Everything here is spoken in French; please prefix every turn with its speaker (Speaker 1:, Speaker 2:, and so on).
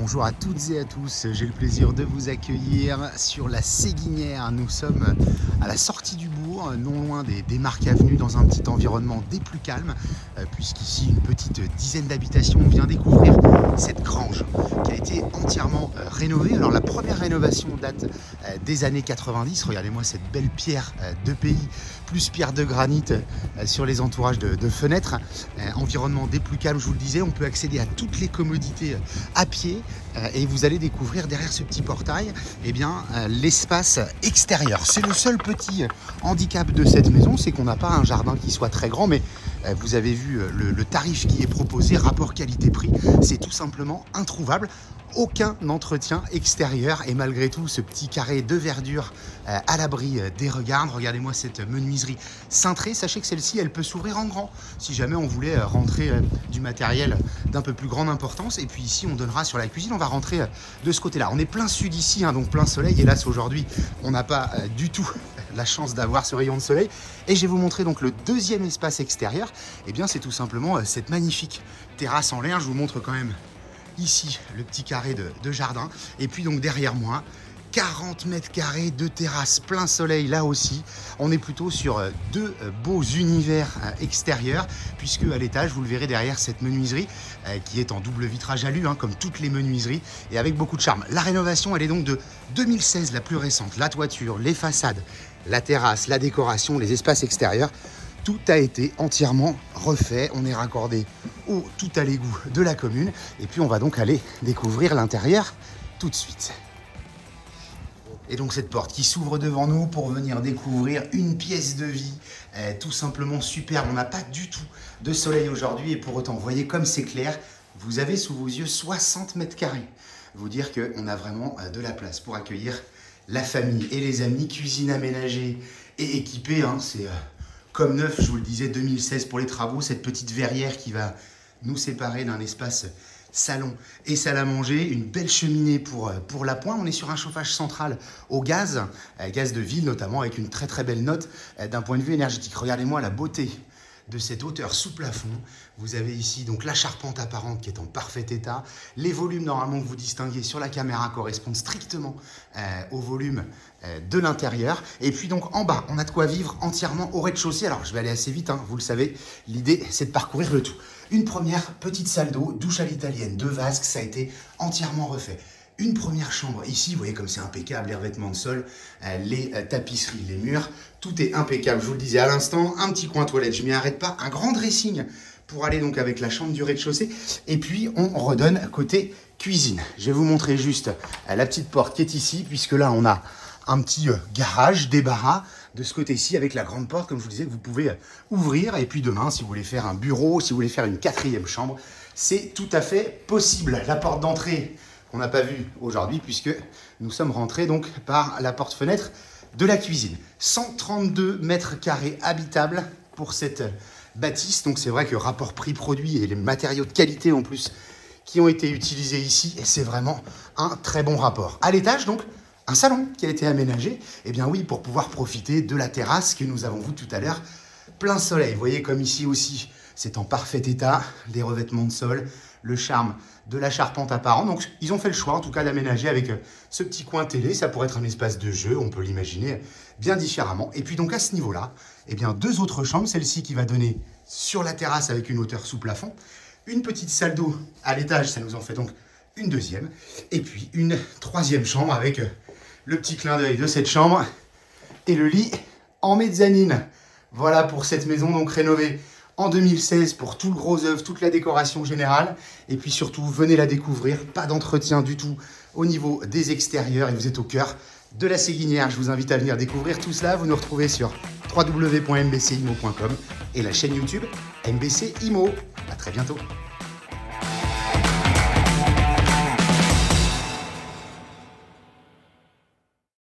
Speaker 1: Bonjour à toutes et à tous, j'ai le plaisir de vous accueillir sur la Séguinière. Nous sommes à la sortie du bourg, non loin des Marques Avenues, dans un petit environnement des plus calmes, puisqu'ici une petite dizaine d'habitations. On vient découvrir cette grange qui a été entièrement rénovée. Alors la première rénovation date des années 90. Regardez-moi cette belle pierre de pays, plus pierre de granit sur les entourages de fenêtres. Environnement des plus calmes, je vous le disais, on peut accéder à toutes les commodités à pied. Et vous allez découvrir derrière ce petit portail l'espace extérieur. C'est le seul petit handicap de cette maison, c'est qu'on n'a pas un jardin qui soit très grand, mais vous avez vu le tarif qui est proposé, rapport qualité-prix, c'est tout simplement introuvable. Aucun entretien extérieur et malgré tout ce petit carré de verdure à l'abri des regards. Regardez-moi cette menuiserie cintrée. Sachez que celle-ci, elle peut s'ouvrir en grand si jamais on voulait rentrer du matériel d'un peu plus grande importance. Et puis ici, on donnera sur la cuisine. On va rentrer de ce côté-là. On est plein sud ici, donc plein soleil. Hélas, aujourd'hui, on n'a pas du tout la chance d'avoir ce rayon de soleil. Et je vais vous montrer donc le deuxième espace extérieur. C'est tout simplement cette magnifique terrasse en l'air. Je vous montre quand même ici le petit carré de jardin, et puis donc derrière moi 40 mètres carrés de terrasse plein soleil. Là aussi on est plutôt sur deux beaux univers extérieurs, puisque à l'étage, vous le verrez derrière, cette menuiserie qui est en double vitrage alu, comme toutes les menuiseries, et avec beaucoup de charme. La rénovation, elle est donc de 2016, la plus récente. La toiture, les façades, la terrasse, la décoration, les espaces extérieurs, tout a été entièrement refait. On est raccordé au tout à l'égout de la commune. Et puis on va donc aller découvrir l'intérieur tout de suite. Et donc cette porte qui s'ouvre devant nous pour venir découvrir une pièce de vie tout simplement superbe. On n'a pas du tout de soleil aujourd'hui et pour autant, vous voyez comme c'est clair. Vous avez sous vos yeux 60 mètres carrés. Vous dire qu'on a vraiment de la place pour accueillir la famille et les amis. Cuisine aménagée et équipée, c'est comme neuf, je vous le disais, 2016 pour les travaux. Cette petite verrière qui va nous séparer d'un espace salon et salle à manger. Une belle cheminée pour l'appoint. On est sur un chauffage central au gaz, gaz de ville notamment, avec une très très belle note d'un point de vue énergétique. Regardez-moi la beauté de cette hauteur sous plafond. Vous avez ici donc la charpente apparente qui est en parfait état. Les volumes normalement que vous distinguez sur la caméra correspondent strictement au volume de l'intérieur. Et puis donc en bas, on a de quoi vivre entièrement au rez-de-chaussée. Alors je vais aller assez vite, vous le savez, l'idée c'est de parcourir le tout. Une première petite salle d'eau, douche à l'italienne, deux vasques, ça a été entièrement refait. Une première chambre ici, vous voyez comme c'est impeccable, les revêtements de sol, les tapisseries, les murs, tout est impeccable. Je vous le disais à l'instant, un petit coin toilette, je m'y arrête pas, un grand dressing pour aller donc avec la chambre du rez-de-chaussée. Et puis on redonne côté cuisine. Je vais vous montrer juste la petite porte qui est ici, puisque là on a un petit garage, débarras de ce côté-ci avec la grande porte, comme je vous disais, que vous pouvez ouvrir. Et puis demain, si vous voulez faire un bureau, si vous voulez faire une quatrième chambre, c'est tout à fait possible. La porte d'entrée, on n'a pas vu aujourd'hui puisque nous sommes rentrés donc par la porte-fenêtre de la cuisine. 132 mètres carrés habitables pour cette bâtisse. Donc c'est vrai que rapport prix-produit et les matériaux de qualité en plus qui ont été utilisés ici, c'est vraiment un très bon rapport. À l'étage donc, un salon qui a été aménagé, oui, pour pouvoir profiter de la terrasse que nous avons vue tout à l'heure, plein soleil. Vous voyez comme ici aussi, c'est en parfait état, les revêtements de sol, le charme de la charpente apparente. Donc ils ont fait le choix en tout cas d'aménager avec ce petit coin télé. Ça pourrait être un espace de jeu, on peut l'imaginer bien différemment. Et puis donc à ce niveau-là, deux autres chambres, celle-ci qui va donner sur la terrasse avec une hauteur sous plafond, une petite salle d'eau à l'étage, ça nous en fait donc une deuxième, et puis une troisième chambre avec le petit clin d'œil de cette chambre et le lit en mezzanine. Voilà pour cette maison donc rénovée en 2016 pour tout le gros œuvre, toute la décoration générale. Et puis surtout, venez la découvrir. Pas d'entretien du tout au niveau des extérieurs et vous êtes au cœur de la Séguinière. Je vous invite à venir découvrir tout cela. Vous nous retrouvez sur www.mbcimo.com et la chaîne YouTube MBC Imo. À très bientôt.